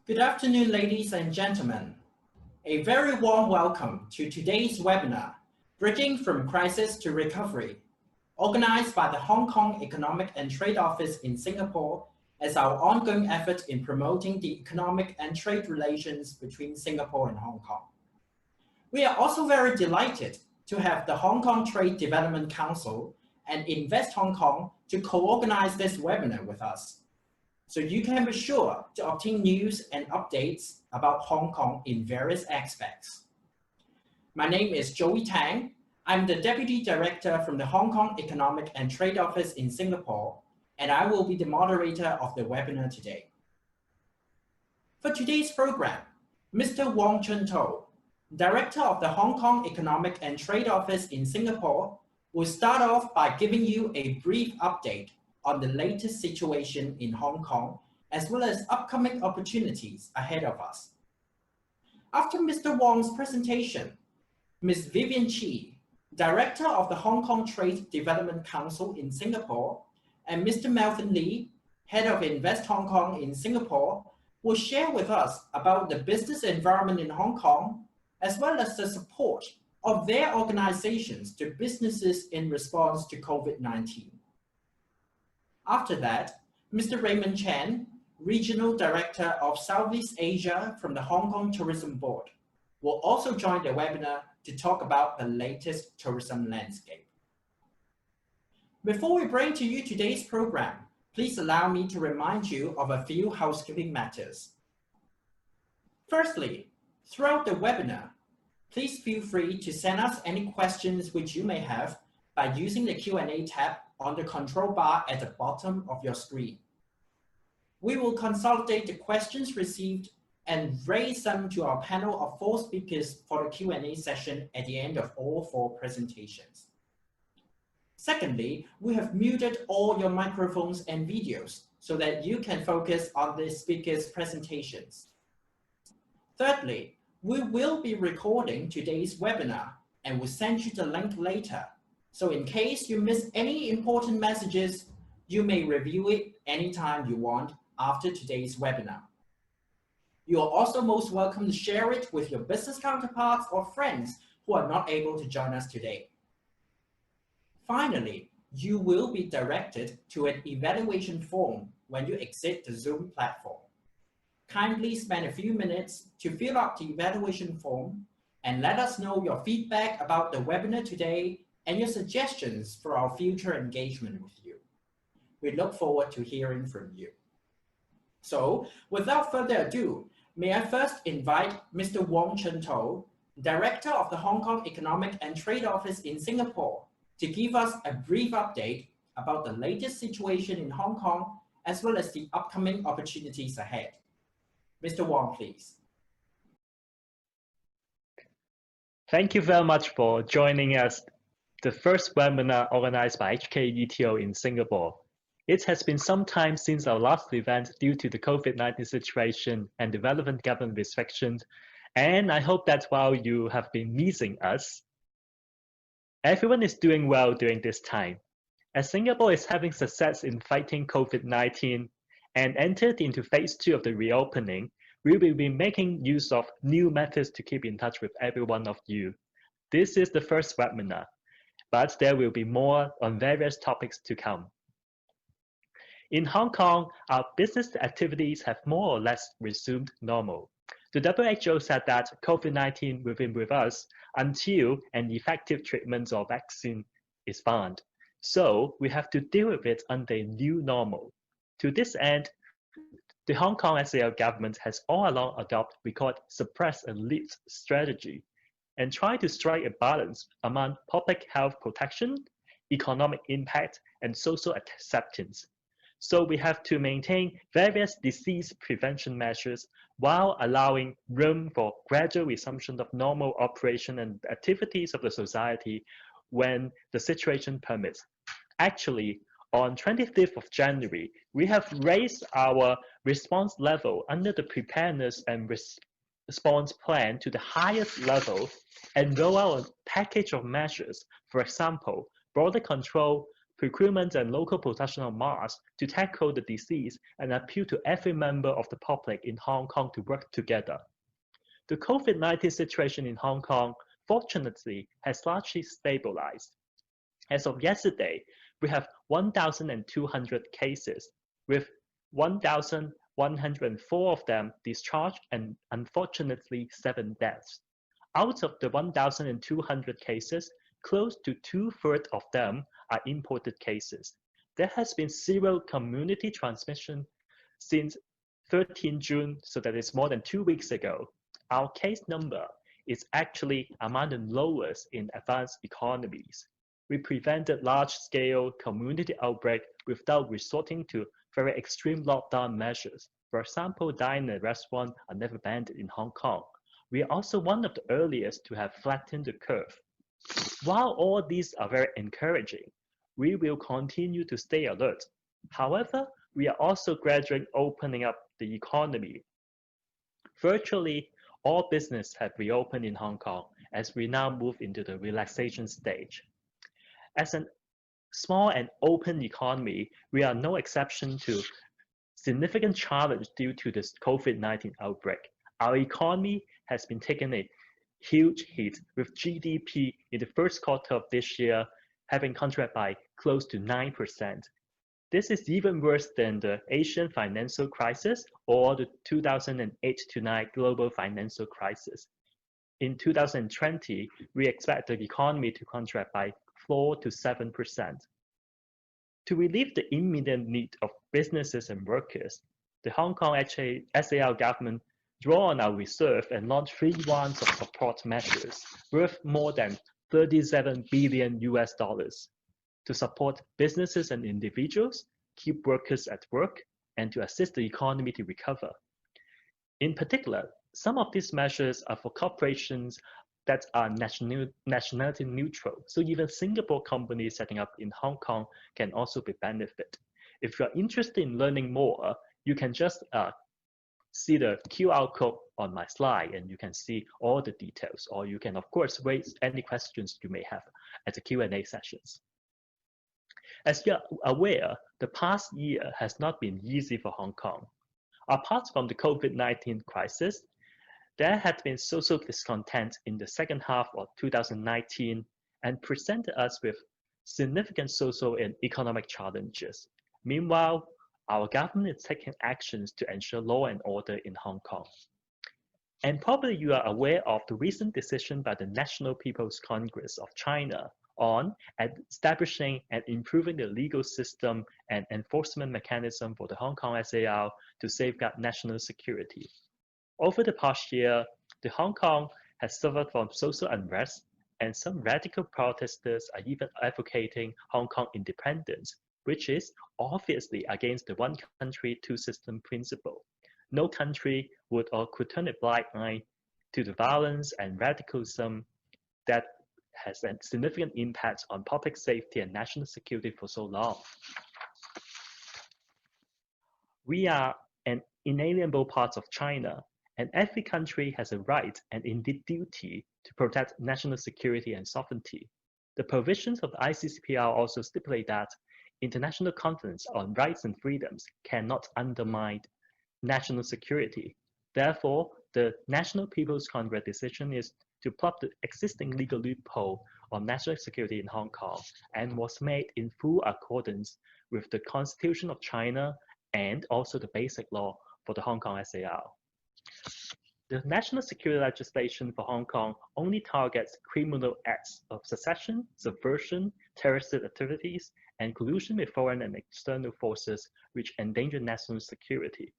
Good afternoon, ladies and gentlemen. A very warm welcome to today's webinar, Bridging from Crisis to Recovery, organized by the Hong Kong Economic and Trade Office in Singapore as our ongoing effort in promoting the economic and trade relations between Singapore and Hong Kong. We are also very delighted to have the Hong Kong Trade Development Council and Invest Hong Kong to co-organize this webinar with us, so you can be sure to obtain news and updates about Hong Kong in various aspects. My name is Joey Tang. I'm the Deputy Director from the Hong Kong Economic and Trade Office in Singapore, and I will be the moderator of the webinar today. For today's program, Mr. Wong Chun To, Director of the Hong Kong Economic and Trade Office in Singapore, will start off by giving you a brief update on the latest situation in Hong Kong, as well as upcoming opportunities ahead of us. After Mr. Wong's presentation, Ms. Vivienne Chee, Director of the Hong Kong Trade Development Council in Singapore, and Mr. Melvin Lee, Head of Invest Hong Kong in Singapore, will share with us about the business environment in Hong Kong, as well as the support of their organizations to businesses in response to COVID-19. After that, Mr. Raymond Chen, Regional Director of Southeast Asia from the Hong Kong Tourism Board, will also join the webinar to talk about the latest tourism landscape. Before we bring to you today's program, please allow me to remind you of a few housekeeping matters. Firstly, throughout the webinar, please feel free to send us any questions which you may have by using the Q&A tab on the control bar at the bottom of your screen. We will consolidate the questions received and raise them to our panel of 4 speakers for the Q&A session at the end of all 4 presentations. Secondly, we have muted all your microphones and videos so that you can focus on the speakers' presentations. Thirdly, we will be recording today's webinar and will send you the link later. So in case you miss any important messages, you may review it anytime you want after today's webinar. You are also most welcome to share it with your business counterparts or friends who are not able to join us today. Finally, you will be directed to an evaluation form when you exit the Zoom platform. Kindly spend a few minutes to fill out the evaluation form and let us know your feedback about the webinar today and your suggestions for our future engagement with you. We look forward to hearing from you. So, without further ado, may I first invite Mr. Wong Chun To, Director of the Hong Kong Economic and Trade Office in Singapore, to give us a brief update about the latest situation in Hong Kong, as well as the upcoming opportunities ahead. Mr. Wong, please. Thank you very much for joining us, the first webinar organized by HKETO in Singapore. It has been some time since our last event due to the COVID-19 situation and the relevant government restrictions, and I hope that while you have been missing us, everyone is doing well during this time. As Singapore is having success in fighting COVID-19 and entered into phase 2 of the reopening, we will be making use of new methods to keep in touch with every one of you. This is the first webinar, but there will be more on various topics to come. In Hong Kong, our business activities have more or less resumed normal. The WHO said that COVID-19 will be with us until an effective treatment or vaccine is found. So we have to deal with it under a new normal. To this end, the Hong Kong SAR government has all along adopted what we call suppress and lift strategy, and try to strike a balance among public health protection, economic impact, and social acceptance. So we have to maintain various disease prevention measures while allowing room for gradual resumption of normal operation and activities of the society when the situation permits. Actually, on 25th of January, we have raised our response level under the preparedness and response plan to the highest level and roll out a package of measures, for example, border control, procurement and local production of masks to tackle the disease and appeal to every member of the public in Hong Kong to work together. The COVID-19 situation in Hong Kong, fortunately, has largely stabilized. As of yesterday, we have 1,200 cases, with 1,104 of them discharged and unfortunately 7 deaths. Out of the 1,200 cases, close to 2/3 of them are imported cases. There has been zero community transmission since 13 June, so that is more than 2 weeks ago. Our case number is actually among the lowest in advanced economies. We prevented large-scale community outbreak without resorting to very extreme lockdown measures. For example, dining at restaurants are never banned in Hong Kong. We are also one of the earliest to have flattened the curve. While all these are very encouraging, we will continue to stay alert. However, we are also gradually opening up the economy. Virtually all business have reopened in Hong Kong as we now move into the relaxation stage. As a small and open economy, we are no exception to significant challenge due to this COVID-19 outbreak. Our economy has been taking a huge hit, with GDP in the first quarter of this year having contracted by close to 9%. This is even worse than the Asian financial crisis or the 2008-9 global financial crisis. In 2020, we expect the economy to contract by 4 to 7%. To relieve the immediate need of businesses and workers, the Hong Kong HKSAR Government drew on our reserve and launched 3 rounds of support measures worth more than $37 billion to support businesses and individuals, keep workers at work, and to assist the economy to recover. In particular, some of these measures are for corporations that are nationality neutral, so even Singapore companies setting up in Hong Kong can also be benefited. If you're interested in learning more, you can just see the QR code on my slide and you can see all the details, or you can of course raise any questions you may have at the Q&A sessions. As you're aware, the past year has not been easy for Hong Kong. Apart from the COVID-19 crisis, there had been social discontent in the second half of 2019 and presented us with significant social and economic challenges. Meanwhile, our government is taking actions to ensure law and order in Hong Kong. And probably you are aware of the recent decision by the National People's Congress of China on establishing and improving the legal system and enforcement mechanism for the Hong Kong SAR to safeguard national security. Over the past year, the Hong Kong has suffered from social unrest, and some radical protesters are even advocating Hong Kong independence, which is obviously against the one country, two system principle. No country would or could turn a blind eye to the violence and radicalism that has a significant impact on public safety and national security for so long. We are an inalienable part of China, and every country has a right and indeed duty to protect national security and sovereignty. The provisions of the ICCPR also stipulate that international conference on rights and freedoms cannot undermine national security. Therefore, the National People's Congress decision is to plug the existing legal loophole on national security in Hong Kong and was made in full accordance with the Constitution of China and also the basic law for the Hong Kong SAR. The national security legislation for Hong Kong only targets criminal acts of secession, subversion, terrorist activities, and collusion with foreign and external forces which endanger national security.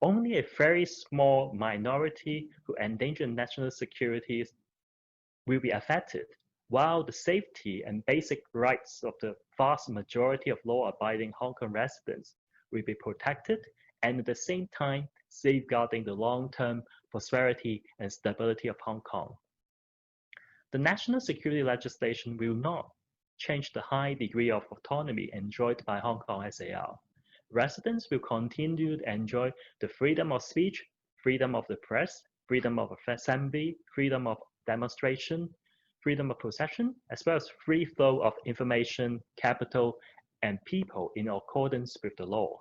Only a very small minority who endanger national security will be affected, while the safety and basic rights of the vast majority of law-abiding Hong Kong residents will be protected, and at the same time safeguarding the long-term prosperity and stability of Hong Kong. The national security legislation will not change the high degree of autonomy enjoyed by Hong Kong SAR. Residents will continue to enjoy the freedom of speech, freedom of the press, freedom of assembly, freedom of demonstration, freedom of possession, as well as free flow of information, capital, and people in accordance with the law.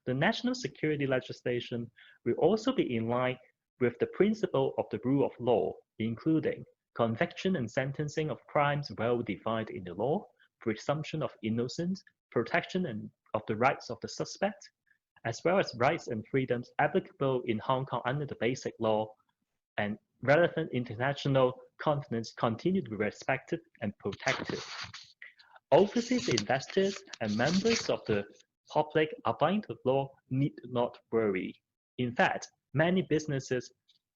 The national security legislation will also be in line with the principle of the rule of law, including conviction and sentencing of crimes well defined in the law, presumption of innocence, protection of the rights of the suspect, as well as rights and freedoms applicable in Hong Kong under the Basic Law, and relevant international covenants continue to be respected and protected. Overseas investors and members of the public abiding to the law need not worry. In fact, many businesses,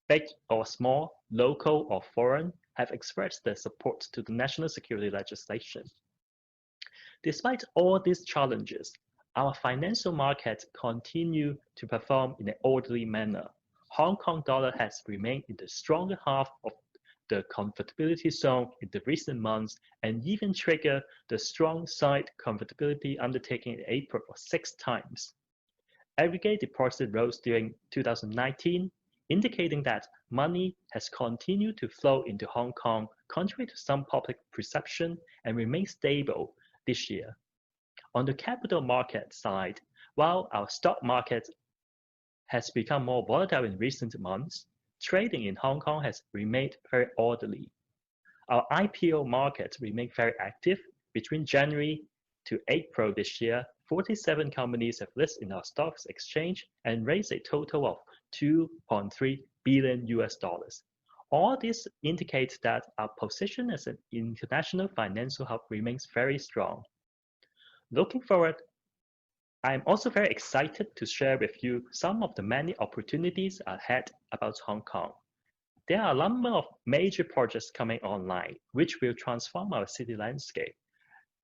big or small, local or foreign, have expressed their support to the national security legislation. Despite all these challenges, our financial markets continue to perform in an orderly manner. Hong Kong dollar has remained in the stronger half of the comfortability zone in the recent months and even triggered the strong side comfortability undertaking in April for 6 times. Aggregate deposit rose during 2019, indicating that money has continued to flow into Hong Kong, contrary to some public perception, and remain stable this year. On the capital market side, while our stock market has become more volatile in recent months, trading in Hong Kong has remained very orderly. Our IPO market remained very active. Between January to April this year, 47 companies have listed in our stocks exchange and raised a total of $2.3 billion. All this indicates that our position as an international financial hub remains very strong. Looking forward, I am also very excited to share with you some of the many opportunities ahead about Hong Kong. There are a number of major projects coming online, which will transform our city landscape.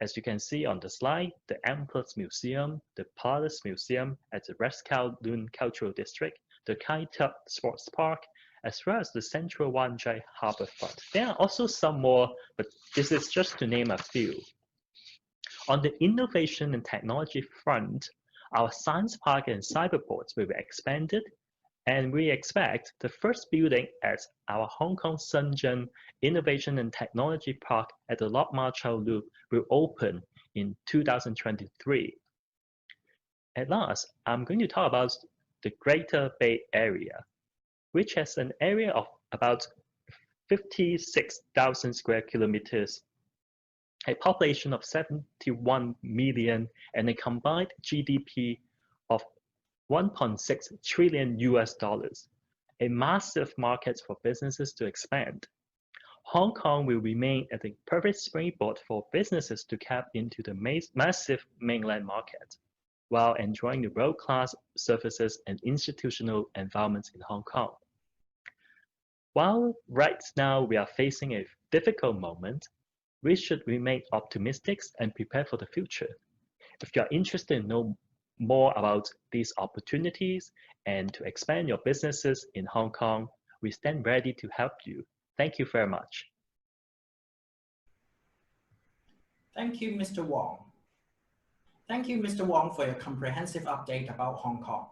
As you can see on the slide, the M+ Museum, the Palace Museum at the West Kowloon Cultural District, the Kai Tak Sports Park, as well as the Central Wan Chai Harbourfront. There are also some more, but this is just to name a few. On the innovation and technology front, our science park and cyberports will be expanded, and we expect the first building at our Hong Kong Shenzhen Innovation and Technology Park at the Lok Ma Chau Loop will open in 2023. At last, I'm going to talk about the Greater Bay Area, which has an area of about 56,000 square kilometers, a population of 71 million, and a combined GDP of 1.6 trillion US dollars, a massive market for businesses to expand. Hong Kong will remain at the perfect springboard for businesses to tap into the massive mainland market, while enjoying the world-class services and institutional environments in Hong Kong. While right now we are facing a difficult moment, we should remain optimistic and prepare for the future. If you are interested in knowing more about these opportunities and to expand your businesses in Hong Kong, we stand ready to help you. Thank you very much. Thank you, Mr. Wong. Thank you, Mr. Wong, for your comprehensive update about Hong Kong.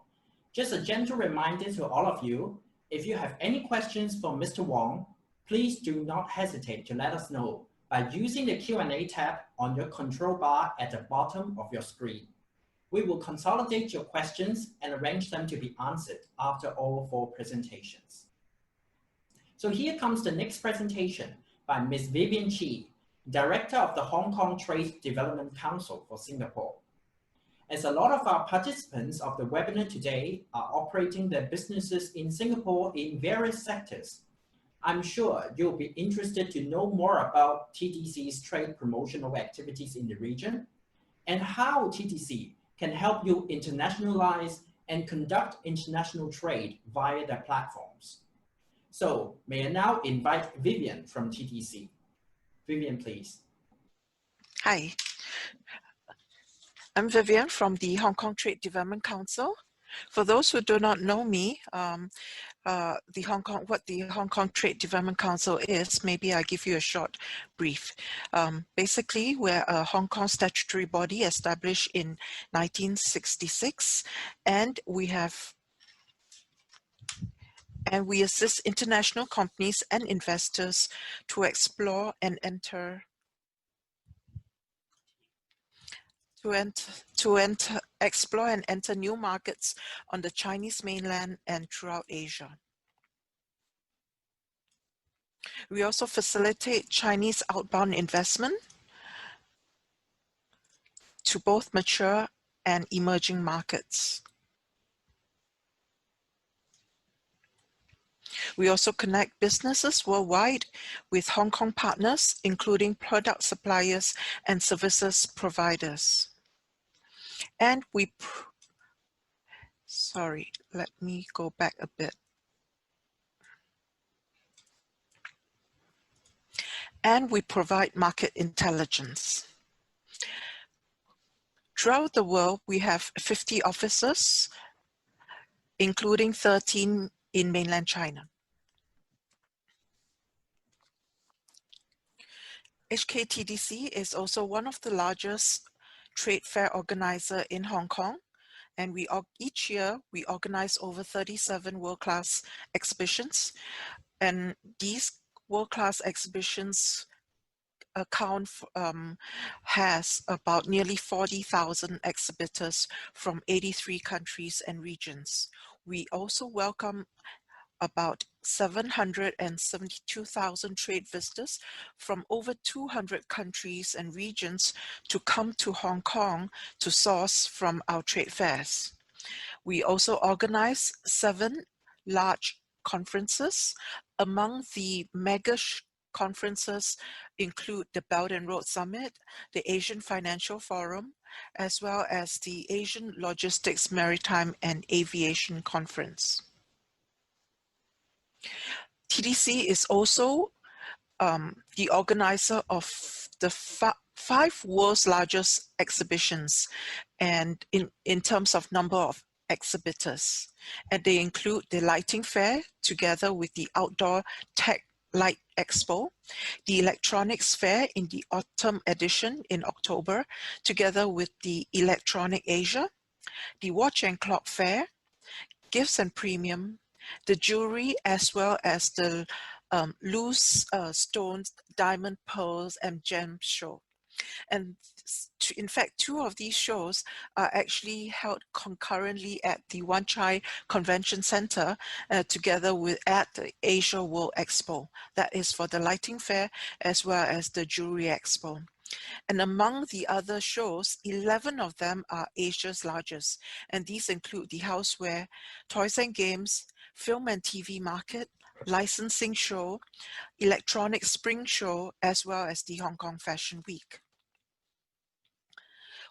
Just a gentle reminder to all of you, if you have any questions for Mr. Wong, please do not hesitate to let us know by using the Q&A tab on your control bar at the bottom of your screen. We will consolidate your questions and arrange them to be answered after all 4 presentations. So here comes the next presentation by Ms. Vivienne Chee, Director of the Hong Kong Trade Development Council for Singapore. As a lot of our participants of the webinar today are operating their businesses in Singapore in various sectors, I'm sure you'll be interested to know more about TDC's trade promotional activities in the region and how TDC can help you internationalize and conduct international trade via their platforms. So may I now invite Vivienne from TDC. Vivienne, please. Hi, I'm Vivienne from the Hong Kong Trade Development Council. For those who do not know me, what the Hong Kong Trade Development Council is, maybe I give you a short brief. Basically, we're a Hong Kong statutory body established in 1966, and we assist international companies and investors to explore and enter to explore and enter new markets on the Chinese mainland and throughout Asia. We also facilitate Chinese outbound investment to both mature and emerging markets. We also connect businesses worldwide with Hong Kong partners, including product suppliers and services providers. And sorry, let me go back a bit. And we provide market intelligence. Throughout the world, we have 50 offices, including 13 in mainland China. HKTDC is also one of the largest trade fair organizer in Hong Kong, and each year we organize over 37 world-class exhibitions, and these world-class exhibitions has about nearly 40,000 exhibitors from 83 countries and regions. We also welcome about 772,000 trade visitors from over 200 countries and regions to come to Hong Kong to source from our trade fairs. We also organize 7 large conferences. Among the mega conferences include the Belt and Road Summit, the Asian Financial Forum, as well as the Asian Logistics, Maritime and Aviation Conference. TDC is also the organizer of the 5 world's largest exhibitions, and in terms of number of exhibitors. And they include the Lighting Fair together with the Outdoor Tech Light Expo, the Electronics Fair in the Autumn edition in October, together with the Electronic Asia, the Watch and Clock Fair, Gifts and Premium, the Jewelry, as well as the Loose Stones, Diamond, Pearls, and Gem Show. And in fact, 2 of these shows are actually held concurrently at the Wan Chai Convention Center together at the Asia World Expo. That is for the Lighting Fair as well as the Jewelry Expo. And among the other shows, 11 of them are Asia's largest. And these include the Houseware, Toys and Games, Film and TV Market, Licensing Show, Electronic Spring Show, as well as the Hong Kong Fashion Week.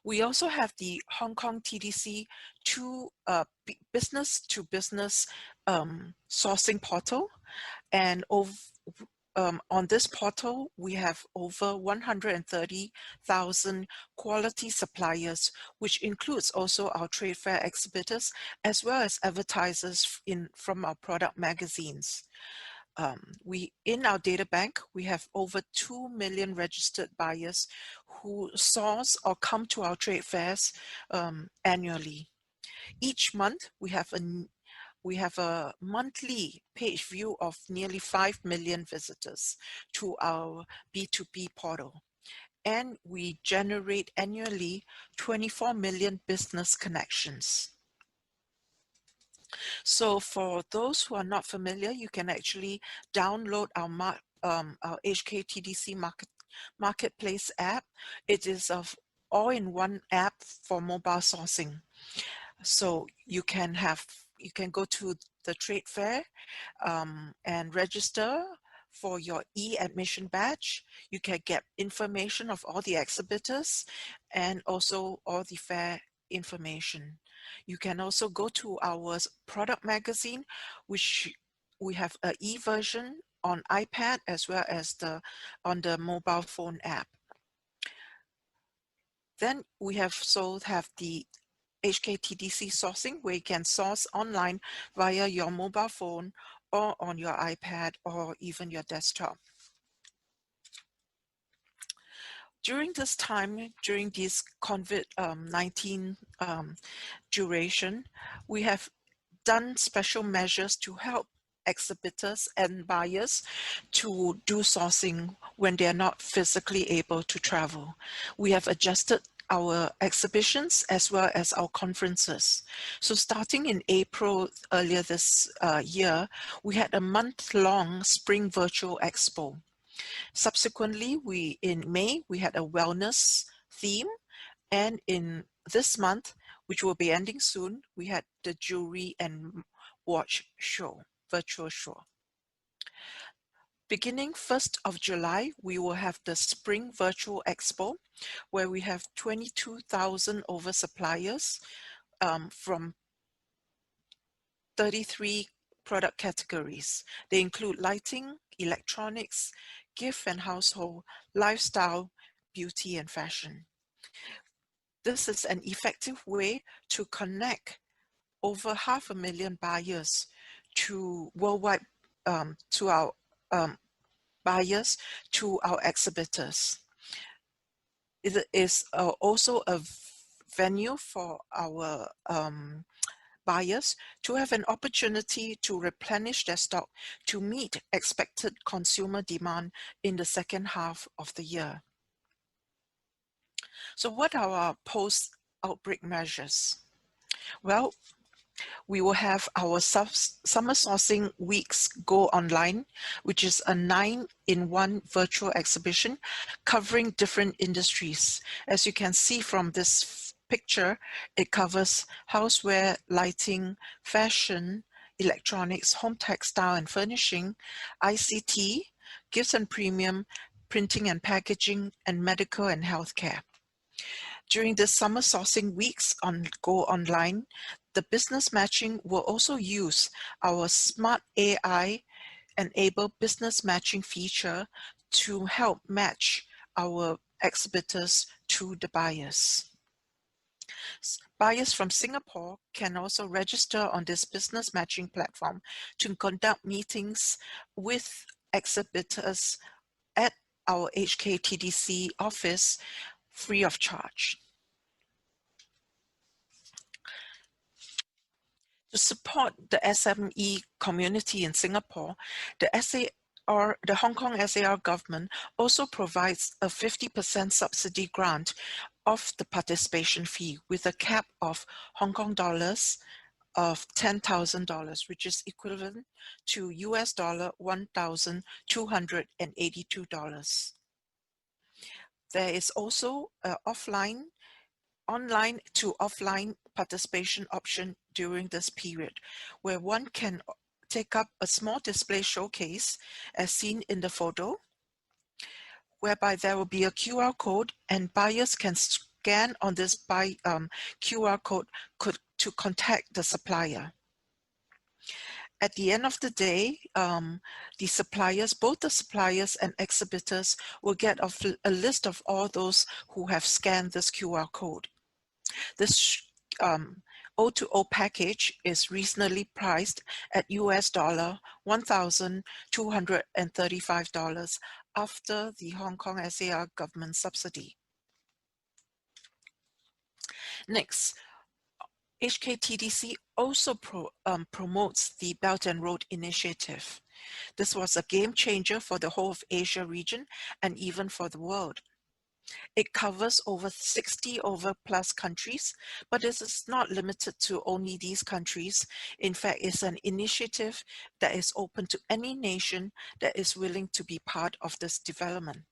We also have the Hong Kong TDC business-to-business sourcing portal, and on this portal, we have over 130,000 quality suppliers, which includes also our trade fair exhibitors, as well as advertisers from our product magazines. In our data bank, we have over 2 million registered buyers who source or come to our trade fairs annually. Each month, we have a monthly page view of nearly 5 million visitors to our B2B portal. And we generate annually 24 million business connections. So for those who are not familiar, you can actually download our HKTDC Marketplace app. It is an all-in-one app for mobile sourcing. So you can go to the trade fair and register for your e-admission badge. You can get information of all the exhibitors and also all the fair information. You can also go to our product magazine, which we have an e-version on iPad as well as on the mobile phone app. Then we have the HKTDC sourcing, where you can source online via your mobile phone or on your iPad or even your desktop. During this time, during this COVID-19 duration, we have done special measures to help exhibitors and buyers to do sourcing when they are not physically able to travel. We have adjusted our exhibitions as well as our conferences. So starting in April earlier this year, we had a month-long Spring Virtual Expo. Subsequently, in May, we had a wellness theme, and in this month, which will be ending soon, we had the jewelry and watch show, virtual show. Beginning 1st of July, we will have the Spring Virtual Expo, where we have 22,000 over suppliers from 33 product categories. They include lighting, electronics, gift and household, lifestyle, beauty, and fashion. This is an effective way to connect over 500,000 buyers to worldwide, to our buyers, to our exhibitors. It is also a venue for our buyers to have an opportunity to replenish their stock to meet expected consumer demand in the second half of the year. So what are our post-outbreak measures? Well, we will have our summer sourcing weeks go online, which is a 9-in-1 virtual exhibition covering different industries. As you can see from this picture, it covers houseware, lighting, fashion, electronics, home textile and furnishing, ICT, gifts and premium, printing and packaging, and medical and healthcare. During the summer sourcing weeks on Go Online, the business matching will also use our smart AI enabled business matching feature to help match our exhibitors to the buyers. Buyers from Singapore can also register on this business matching platform to conduct meetings with exhibitors at our HKTDC office free of charge. To support the SME community in Singapore, the Hong Kong SAR government also provides a 50% subsidy grant of the participation fee with a cap of Hong Kong dollars of $10,000, which is equivalent to US dollar $1,282. There is also an online to offline participation option during this period, where one can take up a small display showcase as seen in the photo, whereby there will be a QR code and buyers can scan on this QR code to contact the supplier. At the end of the day, the suppliers, both the suppliers and exhibitors, will get a list of all those who have scanned this QR code. This O2O package is reasonably priced at US dollar $1,235 after the Hong Kong SAR government subsidy. Next, HKTDC also promotes the Belt and Road Initiative. This was a game changer for the whole of Asia region and even for the world. It covers over 60 plus countries, but it is not limited to only these countries. In fact, it's an initiative that is open to any nation that is willing to be part of this development.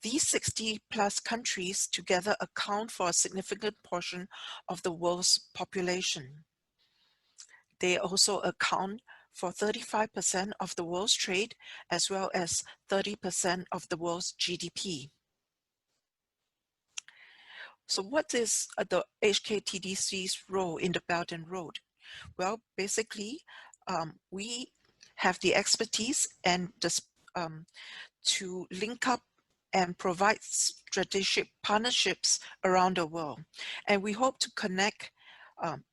These 60 plus countries together account for a significant portion of the world's population. They also account for 35% of the world's trade, as well as 30% of the world's GDP. So what is the HKTDC's role in the Belt and Road? Well, basically, we have the expertise and to link up and provide strategic partnerships around the world. And we hope to connect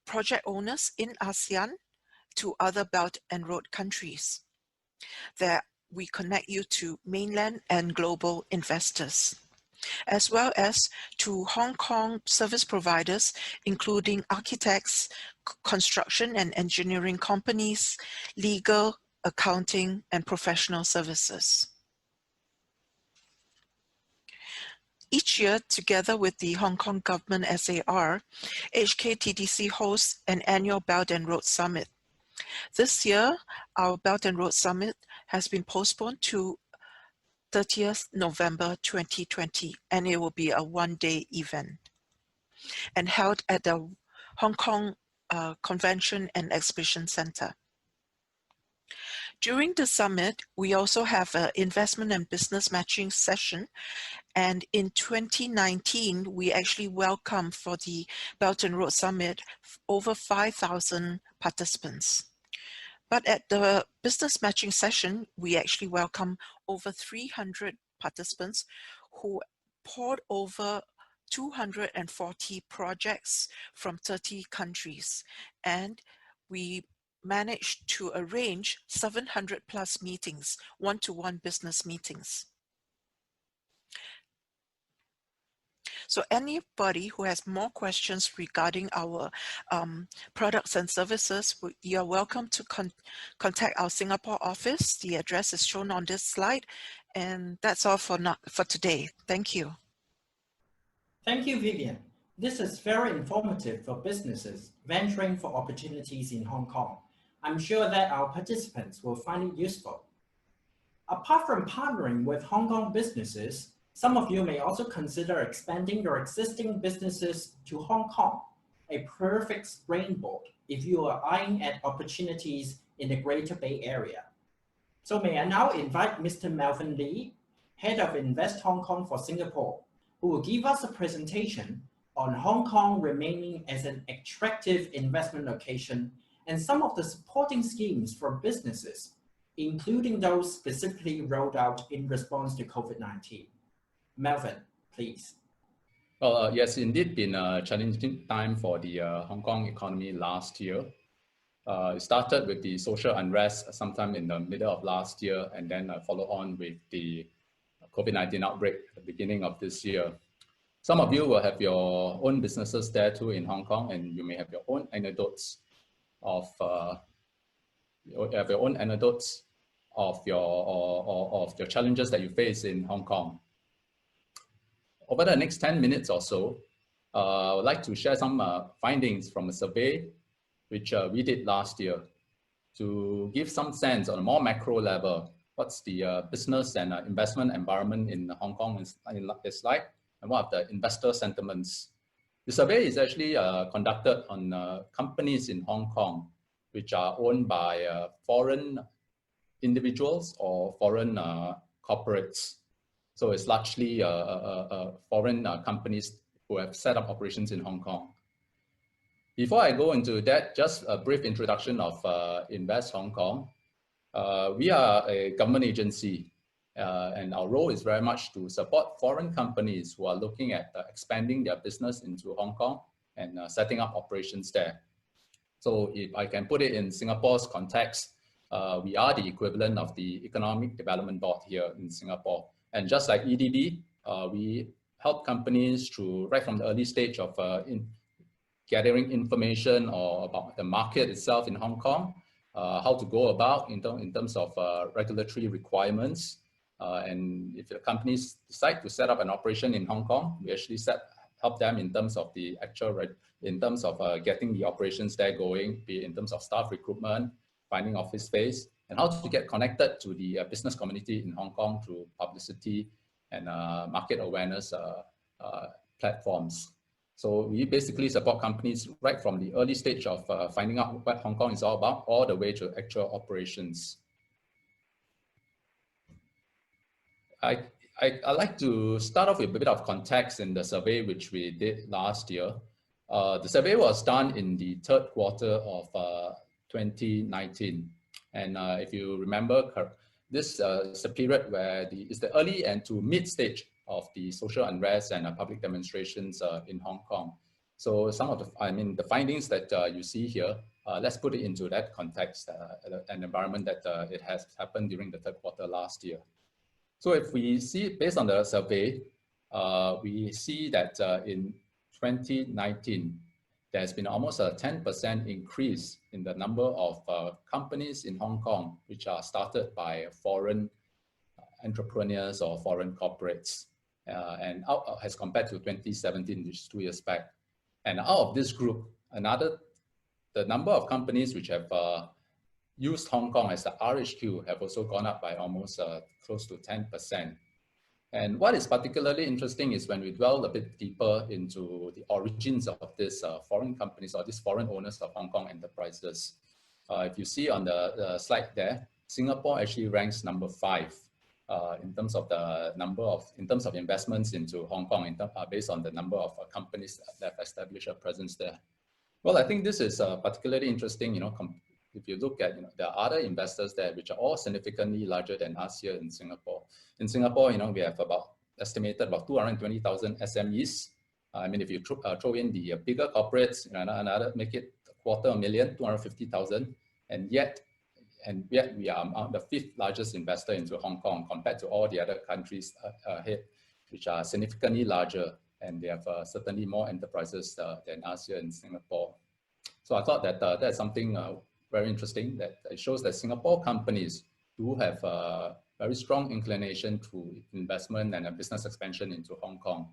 project owners in ASEAN to other Belt and Road countries. There, we connect you to mainland and global investors, as well as to Hong Kong service providers, including architects, construction and engineering companies, legal, accounting, and professional services. Each year, together with the Hong Kong Government SAR, HKTDC hosts an annual Belt and Road Summit. This year, our Belt and Road Summit has been postponed to 30th November 2020, and it will be a one-day event and held at the Hong Kong Convention and Exhibition Center. During the summit, we also have an investment and business matching session. And in 2019, we actually welcomed for the Belt and Road Summit over 5,000 participants. But at the business matching session, we actually welcomed over 300 participants who poured over 240 projects from 30 countries. And we managed to arrange 700 plus meetings, one-to-one business meetings. So anybody who has more questions regarding our products and services, you're welcome to contact our Singapore office. The address is shown on this slide. And that's all for today. Thank you. Thank you, Vivienne. This is very informative for businesses venturing for opportunities in Hong Kong. I'm sure that our participants will find it useful. Apart from partnering with Hong Kong businesses, some of you may also consider expanding your existing businesses to Hong Kong, a perfect springboard if you are eyeing at opportunities in the Greater Bay Area. So may I now invite Mr. Melvin Lee, Head of Invest Hong Kong for Singapore, who will give us a presentation on Hong Kong remaining as an attractive investment location and some of the supporting schemes for businesses, including those specifically rolled out in response to COVID-19. Melvin, please. Well, yes, indeed been a challenging time for the Hong Kong economy last year. It started with the social unrest sometime in the middle of last year, and then followed on with the COVID-19 outbreak at the beginning of this year. Some of you will have your own businesses there too in Hong Kong, and you may have your own anecdotes of your challenges that you face in Hong Kong. Over the next 10 minutes or so, I would like to share some findings from a survey which we did last year to give some sense on a more macro level what's the business and investment environment in Hong Kong is like, and what are the investor sentiments. The survey is actually conducted on companies in Hong Kong which are owned by foreign individuals or foreign corporates. So it's largely foreign companies who have set up operations in Hong Kong. Before I go into that, just a brief introduction of Invest Hong Kong. We are a government agency, and our role is very much to support foreign companies who are looking at expanding their business into Hong Kong and setting up operations there. So if I can put it in Singapore's context, we are the equivalent of the Economic Development Board here in Singapore. And just like EDB, we help companies through right from the early stage of gathering information or about the market itself in Hong Kong, how to go about in terms of regulatory requirements. And if the companies decide to set up an operation in Hong Kong, we actually help them in terms of the actual, in terms of getting the operations there going, be it in terms of staff recruitment, finding office space, and how to get connected to the business community in Hong Kong through publicity and market awareness platforms. So we basically support companies right from the early stage of finding out what Hong Kong is all about, all the way to actual operations. I'd like to start off with a bit of context in the survey which we did last year. The survey was done in the third quarter of 2019. And if you remember, this is a period where it's the early and to mid stage of the social unrest and public demonstrations in Hong Kong. So some of the findings that you see here, let's put it into that context, an environment that it has happened during the third quarter last year. So if we see, based on the survey, we see that in 2019, there's been almost a 10% increase in the number of companies in Hong Kong which are started by foreign entrepreneurs or foreign corporates. and out as compared to 2017, which is 2 years back. And out of this group, the number of companies which have used Hong Kong as the RHQ have also gone up by almost close to 10%. And what is particularly interesting is when we dwell a bit deeper into the origins of these foreign companies or these foreign owners of Hong Kong enterprises. If you see on the slide there, Singapore actually ranks number 5 in terms of investments into Hong Kong based on the number of companies that have established a presence there. Well, I think this is particularly interesting, if you look at the other investors there, which are all significantly larger than us here in Singapore. In Singapore, we have estimated about 220,000 SMEs. I mean, if you throw in the bigger corporates, another make it 250,000, 250,000, and yet we are the 5th largest investor into Hong Kong compared to all the other countries ahead, which are significantly larger, and they have certainly more enterprises than us here in Singapore. So I thought that that's something very interesting, that it shows that Singapore companies do have a very strong inclination to investment and a business expansion into Hong Kong.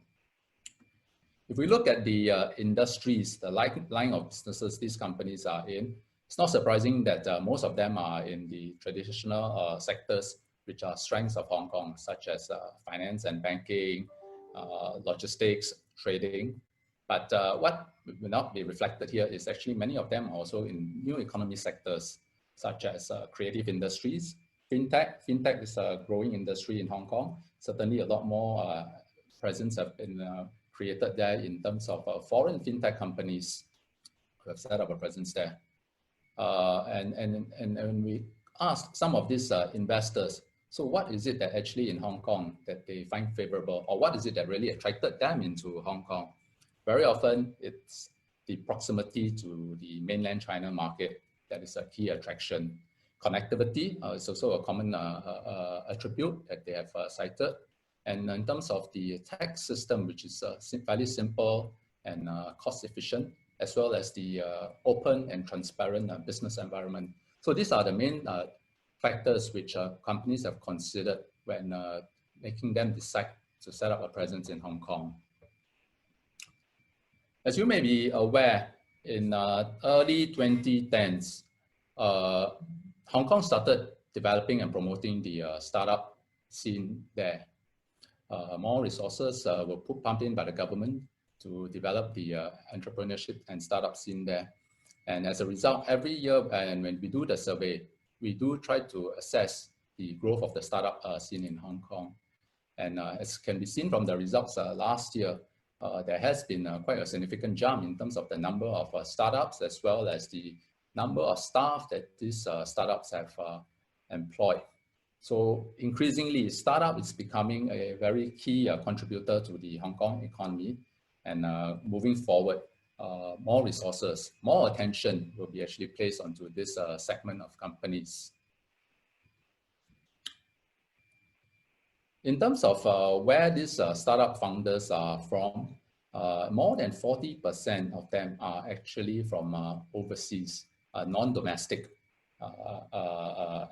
If we look at the industries, the line of businesses these companies are in, it's not surprising that most of them are in the traditional sectors which are strengths of Hong Kong, such as finance and banking, logistics, trading. But what will not be reflected here is actually many of them also in new economy sectors, such as creative industries, fintech. Fintech is a growing industry in Hong Kong. Certainly a lot more presence have been created there in terms of foreign fintech companies who have set up a presence there. And we asked some of these investors, so what is it that actually in Hong Kong that they find favorable, or what is it that really attracted them into Hong Kong? Very often it's the proximity to the mainland China market that is a key attraction. Connectivity is also a common attribute that they have cited. And in terms of the tax system, which is fairly simple and cost efficient, as well as the open and transparent business environment. So these are the main factors which companies have considered when making them decide to set up a presence in Hong Kong. As you may be aware, in early 2010s, Hong Kong started developing and promoting the startup scene there. More resources were pumped in by the government to develop the entrepreneurship and startup scene there. And as a result, every year, and when we do the survey, we do try to assess the growth of the startup scene in Hong Kong. And as can be seen from the results last year, there has been quite a significant jump in terms of the number of startups, as well as the number of staff that these startups have employed. So increasingly, startup is becoming a very key contributor to the Hong Kong economy. And moving forward, more resources, more attention will be actually placed onto this segment of companies. In terms of where these startup founders are from, more than 40% of them are actually from overseas, non-domestic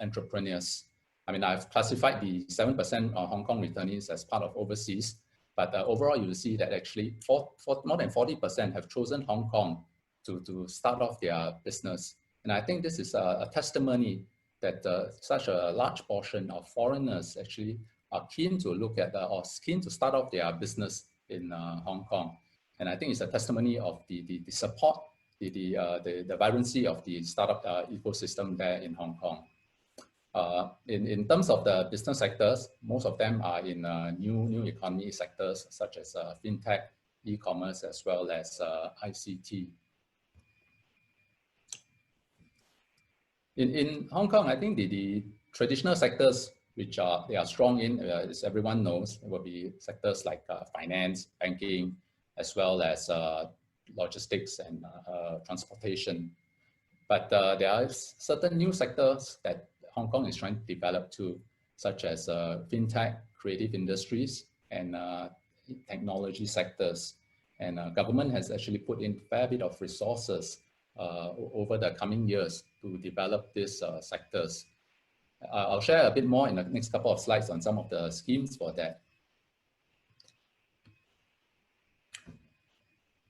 entrepreneurs. I mean, I've classified the 7% Hong Kong returnees as part of overseas, but overall you will see that actually more than 40% have chosen Hong Kong to start off their business. And I think this is a testimony that such a large portion of foreigners actually are keen to look at or keen to start off their business in Hong Kong. And I think it's a testimony of the support, the vibrancy of the startup ecosystem there in Hong Kong. In terms of the business sectors, most of them are in new economy sectors such as fintech, e-commerce, as well as ICT. In Hong Kong, I think the traditional sectors which they are strong in, as everyone knows, will be sectors like finance, banking, as well as logistics and transportation. But there are certain new sectors that Hong Kong is trying to develop too, such as fintech, creative industries, and technology sectors. And government has actually put in a fair bit of resources over the coming years to develop these sectors. I'll share a bit more in the next couple of slides on some of the schemes for that.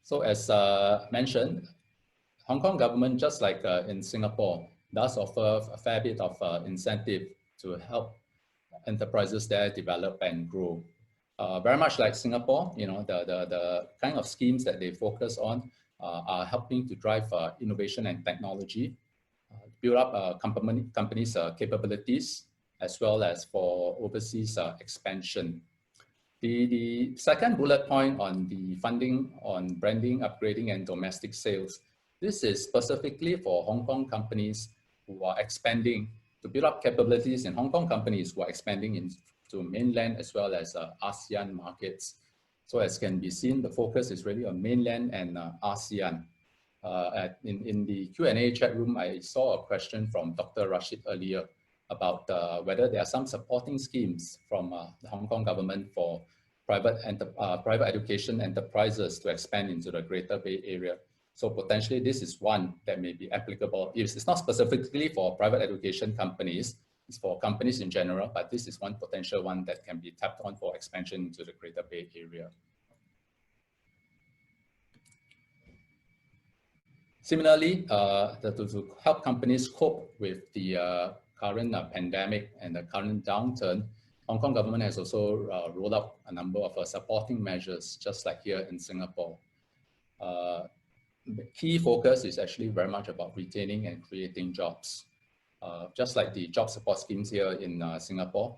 So as mentioned, Hong Kong government, just like in Singapore, does offer a fair bit of incentive to help enterprises there develop and grow. Very much like Singapore, you know, the kind of schemes that they focus on are helping to drive innovation and technology, build up companies' capabilities, as well as for overseas expansion. The second bullet point on the funding on branding, upgrading, and domestic sales. This is specifically for Hong Kong companies who are expanding to build up capabilities in Hong Kong companies who are expanding into mainland as well as ASEAN markets. So as can be seen, the focus is really on mainland and ASEAN. In the Q&A chat room, I saw a question from Dr. Rashid earlier about whether there are some supporting schemes from the Hong Kong government for private education enterprises to expand into the Greater Bay Area. So potentially this is one that may be applicable. It's not specifically for private education companies, it's for companies in general, but this is one potential one that can be tapped on for expansion into the Greater Bay Area. Similarly, to help companies cope with the current pandemic and the current downturn, Hong Kong government has also rolled out a number of supporting measures, just like here in Singapore. The key focus is actually very much about retaining and creating jobs. Just like the job support schemes here in Singapore,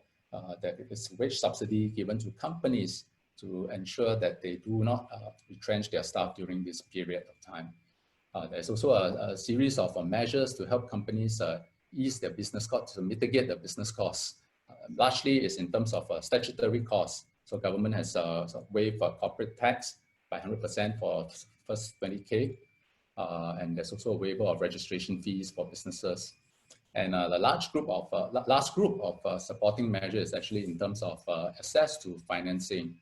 there is wage subsidy given to companies to ensure that they do not retrench their staff during this period of time. There's also a series of measures to help companies ease their business costs, to mitigate the business costs. Largely is in terms of statutory costs. So government has waived corporate tax by 100% for first 20K. And there's also a waiver of registration fees for businesses. And the last group of supporting measures is actually in terms of access to financing.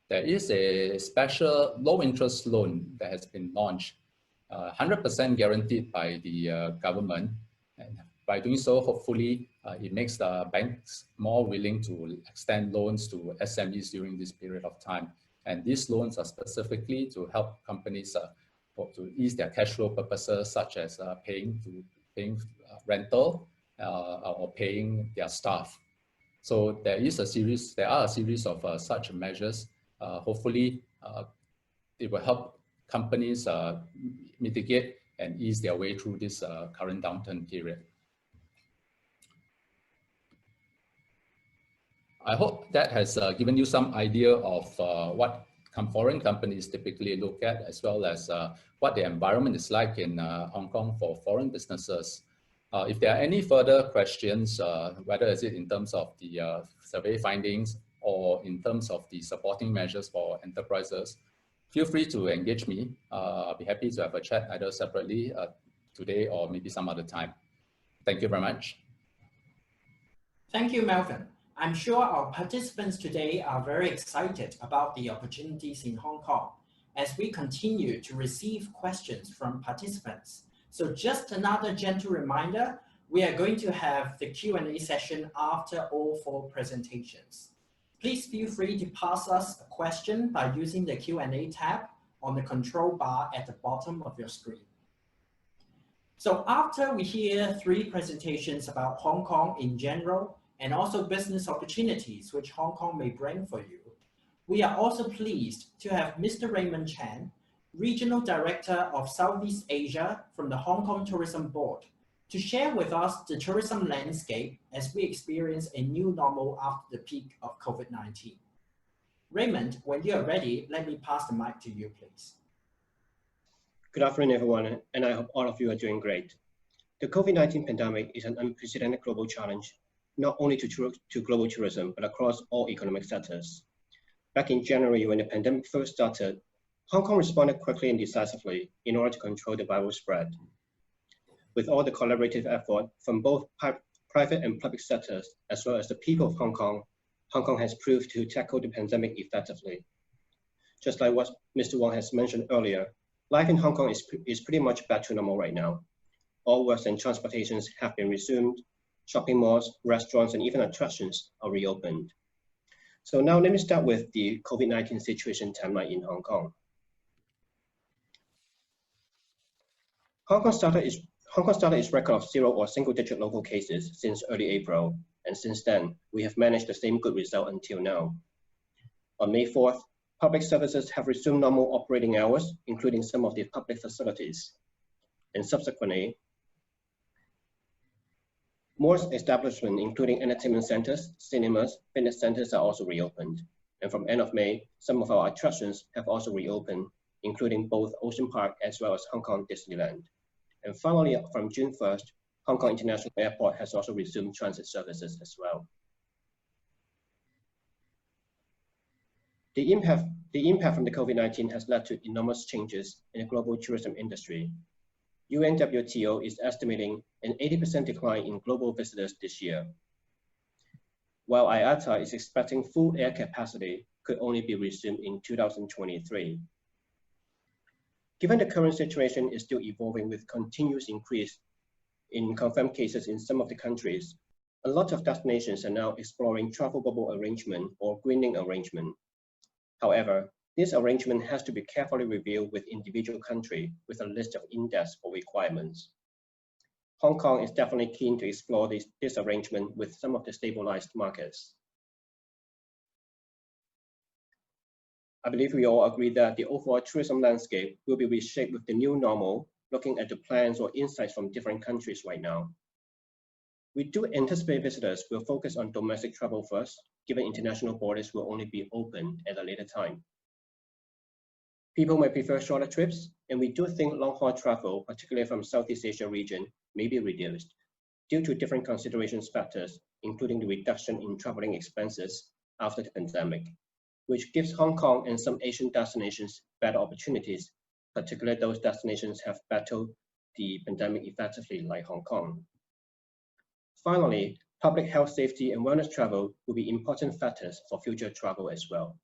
There is a special low interest loan that has been launched, 100% guaranteed by the government. And by doing so, hopefully, it makes the banks more willing to extend loans to SMEs during this period of time. And these loans are specifically to help companies to ease their cash flow purposes, such as paying rental or paying their staff. So there are a series of such measures. Hopefully, it will help companies mitigate and ease their way through this current downturn period. I hope that has given you some idea of what foreign companies typically look at, as well as what the environment is like in Hong Kong for foreign businesses. If there are any further questions, whether is it in terms of the survey findings or in terms of the supporting measures for enterprises, feel free to engage me. I'll be happy to have a chat either separately today or maybe some other time. Thank you very much. Thank you, Melvin. I'm sure our participants today are very excited about the opportunities in Hong Kong as we continue to receive questions from participants. So just another gentle reminder, we are going to have the Q&A session after all 4 presentations. Please feel free to pass us a question by using the Q&A tab on the control bar at the bottom of your screen. So after we hear 3 presentations about Hong Kong in general, and also business opportunities which Hong Kong may bring for you, we are also pleased to have Mr. Raymond Chan, Regional Director of Southeast Asia from the Hong Kong Tourism Board, to share with us the tourism landscape as we experience a new normal after the peak of COVID-19. Raymond, when you are ready, let me pass the mic to you, please. Good afternoon, everyone, and I hope all of you are doing great. The COVID-19 pandemic is an unprecedented global challenge, not only to global tourism, but across all economic sectors. Back in January, when the pandemic first started, Hong Kong responded quickly and decisively in order to control the viral spread. With all the collaborative effort from both private and public sectors, as well as the people of Hong Kong has proved to tackle the pandemic effectively. Just like what Mr. Wong has mentioned earlier, life in Hong Kong is pretty much back to normal right now. All works and transportations have been resumed. Shopping malls, restaurants, and even attractions are reopened. So now let me start with the COVID-19 situation timeline in Hong Kong. Hong Kong started its record of 0 or single-digit local cases since early April, and since then, we have managed the same good result until now. On May 4th, public services have resumed normal operating hours, including some of the public facilities. And subsequently, more establishments, including entertainment centers, cinemas, fitness centers, are also reopened. And from end of May, some of our attractions have also reopened, including both Ocean Park as well as Hong Kong Disneyland. And finally, from June 1st, Hong Kong International Airport has also resumed transit services as well. The impact from the COVID-19 has led to enormous changes in the global tourism industry. UNWTO is estimating an 80% decline in global visitors this year, while IATA is expecting full air capacity could only be resumed in 2023. Given the current situation is still evolving with continuous increase in confirmed cases in some of the countries, a lot of destinations are now exploring travel bubble arrangement or greening arrangement. However, this arrangement has to be carefully reviewed with individual country with a list of in-depth requirements. Hong Kong is definitely keen to explore this arrangement with some of the stabilized markets. I believe we all agree that the overall tourism landscape will be reshaped with the new normal, looking at the plans or insights from different countries right now. We do anticipate visitors will focus on domestic travel first, given international borders will only be open at a later time. People may prefer shorter trips, and we do think long-haul travel, particularly from Southeast Asia region, may be reduced due to different considerations factors, including the reduction in traveling expenses after the pandemic, which gives Hong Kong and some Asian destinations better opportunities, particularly those destinations have battled the pandemic effectively like Hong Kong. Finally, public health, safety, and wellness travel will be important factors for future travel as well.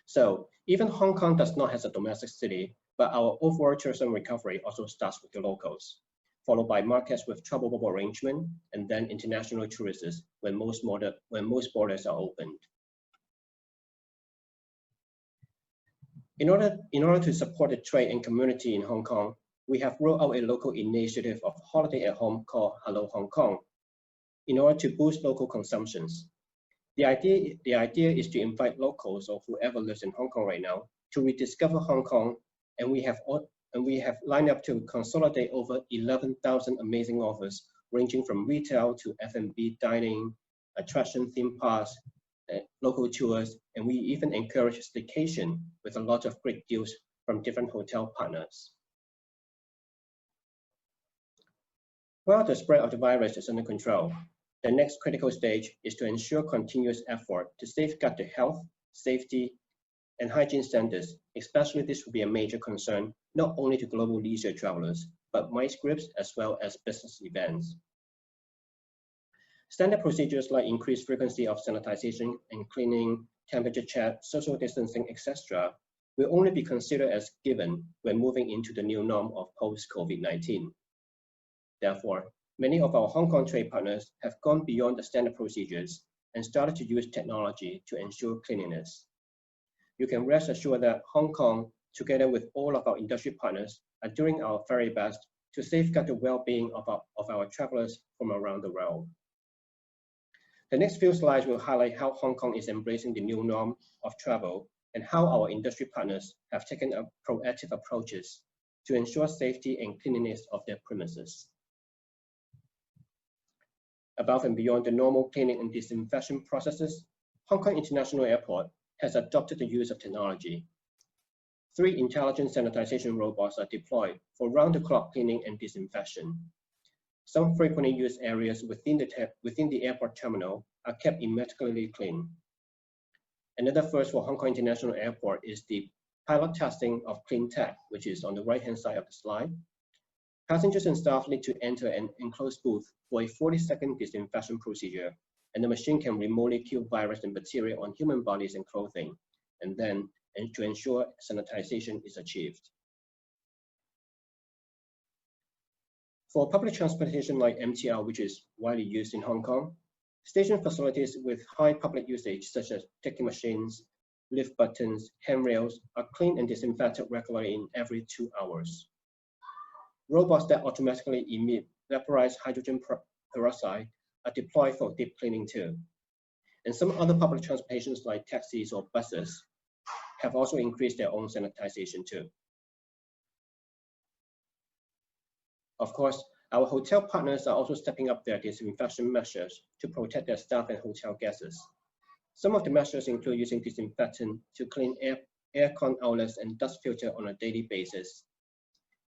So even Hong Kong does not have a domestic city, but our overall tourism recovery also starts with the locals, followed by markets with travel bubble arrangement, and then international tourists when most borders are opened. In order to support the trade and community in Hong Kong, we have rolled out a local initiative of holiday at home called Hello Hong Kong in order to boost local consumptions. The idea is to invite locals or whoever lives in Hong Kong right now to rediscover Hong Kong, and we have lined up to consolidate over 11,000 amazing offers ranging from retail to F&B dining, attraction theme parks, local tours, and we even encourage staycation with a lot of great deals from different hotel partners. While the spread of the virus is under control, the next critical stage is to ensure continuous effort to safeguard the health, safety, and hygiene standards. Especially this will be a major concern, not only to global leisure travelers, but MICE groups as well as business events. Standard procedures like increased frequency of sanitization and cleaning, temperature check, social distancing, etc., will only be considered as given when moving into the new norm of post-COVID-19. Therefore, many of our Hong Kong trade partners have gone beyond the standard procedures and started to use technology to ensure cleanliness. You can rest assured that Hong Kong, together with all of our industry partners, are doing our very best to safeguard the well-being of our travelers from around the world. The next few slides will highlight how Hong Kong is embracing the new norm of travel and how our industry partners have taken proactive approaches to ensure safety and cleanliness of their premises. Above and beyond the normal cleaning and disinfection processes, Hong Kong International Airport has adopted the use of technology. 3 intelligent sanitization robots are deployed for round-the-clock cleaning and disinfection. Some frequently used areas within the airport terminal are kept immaculately clean. Another first for Hong Kong International Airport is the pilot testing of Clean Tech, which is on the right-hand side of the slide. Passengers and staff need to enter an enclosed booth for a 40-second disinfection procedure, and the machine can remotely kill virus and bacteria on human bodies and clothing, and then to ensure sanitization is achieved. For public transportation like MTR, which is widely used in Hong Kong, station facilities with high public usage, such as ticket machines, lift buttons, handrails are cleaned and disinfected regularly in every 2 hours. Robots that automatically emit vaporized hydrogen peroxide are deployed for deep cleaning too. And some other public transportations like taxis or buses have also increased their own sanitization too. Of course, our hotel partners are also stepping up their disinfection measures to protect their staff and hotel guests. Some of the measures include using disinfectant to clean aircon outlets and dust filter on a daily basis,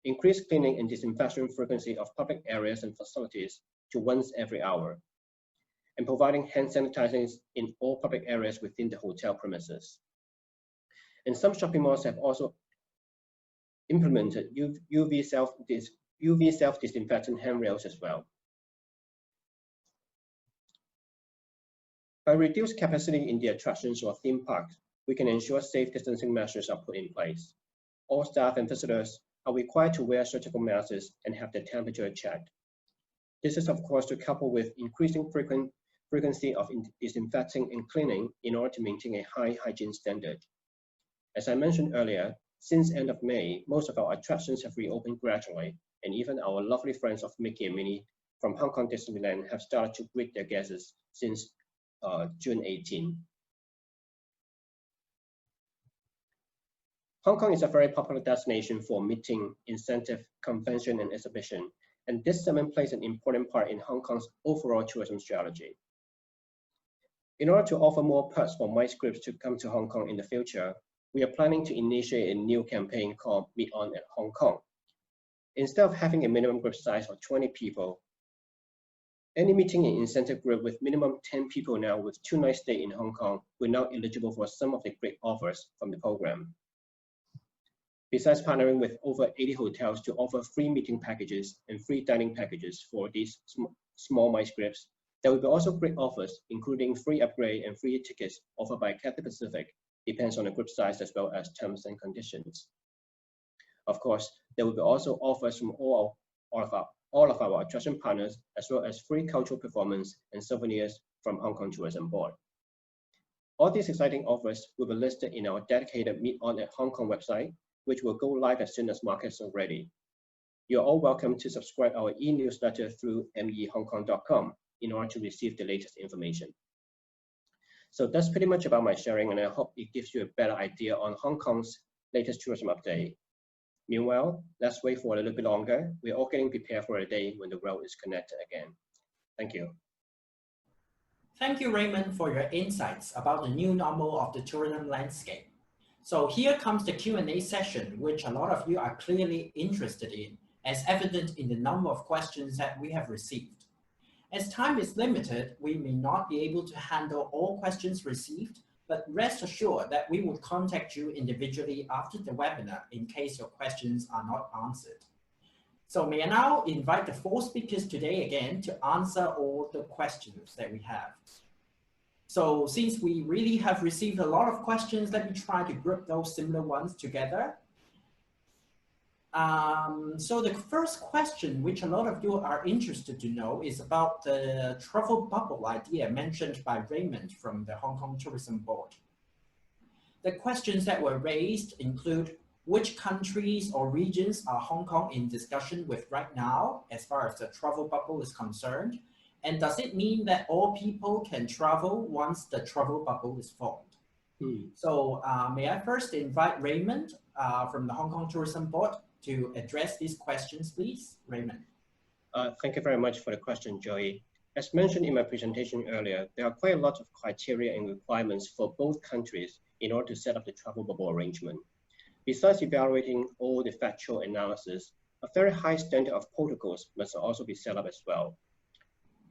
increase cleaning and disinfection frequency of public areas and facilities to once every hour, and providing hand sanitizers in all public areas within the hotel premises. And some shopping malls have also implemented UV self-disinfectant handrails as well. By reduced capacity in the attractions or theme parks, we can ensure safe distancing measures are put in place. All staff and visitors are required to wear surgical masks and have their temperature checked. This is of course to couple with increasing frequency of disinfecting and cleaning in order to maintain a high hygiene standard. As I mentioned earlier, since end of May, most of our attractions have reopened gradually, and even our lovely friends of Mickey and Minnie from Hong Kong Disneyland have started to greet their guests since June 18. Hong Kong is a very popular destination for meeting, incentive, convention, and exhibition, and this segment plays an important part in Hong Kong's overall tourism strategy. In order to offer more perks for MICE groups to come to Hong Kong in the future, we are planning to initiate a new campaign called Meet On at Hong Kong. Instead of having a minimum group size of 20 people, any meeting and incentive group with minimum 10 people now with 2 nights stay in Hong Kong will now eligible for some of the great offers from the program. Besides partnering with over 80 hotels to offer free meeting packages and free dining packages for these small MICE groups, there will be also great offers, including free upgrade and free tickets offered by Cathay Pacific, depends on the group size as well as terms and conditions. Of course, there will be also offers from all of our attraction partners, as well as free cultural performance and souvenirs from Hong Kong Tourism Board. All these exciting offers will be listed in our dedicated Meet On at Hong Kong website, which will go live as soon as markets are ready. You're all welcome to subscribe our e-newsletter through mehongkong.com in order to receive the latest information. So that's pretty much about my sharing, and I hope it gives you a better idea on Hong Kong's latest tourism update. Meanwhile, let's wait for a little bit longer. We're all getting prepared for a day when the world is connected again. Thank you. Thank you, Raymond, for your insights about the new normal of the tourism landscape. So here comes the Q&A session, which a lot of you are clearly interested in, as evident in the number of questions that we have received. As time is limited, we may not be able to handle all questions received, but rest assured that we will contact you individually after the webinar in case your questions are not answered. So may I now invite the 4 speakers today again to answer all the questions that we have. So since we really have received a lot of questions, let me try to group those similar ones together. So the first question, which a lot of you are interested to know, is about the travel bubble idea mentioned by Raymond from the Hong Kong Tourism Board. The questions that were raised include which countries or regions are Hong Kong in discussion with right now as far as the travel bubble is concerned, and does it mean that all people can travel once the travel bubble is formed? So may I first invite Raymond from the Hong Kong Tourism Board to address these questions, please. Raymond. Thank you very much for the question, Joey. As mentioned in my presentation earlier, there are quite a lot of criteria and requirements for both countries in order to set up the travel bubble arrangement. Besides evaluating all the factual analysis, a very high standard of protocols must also be set up as well.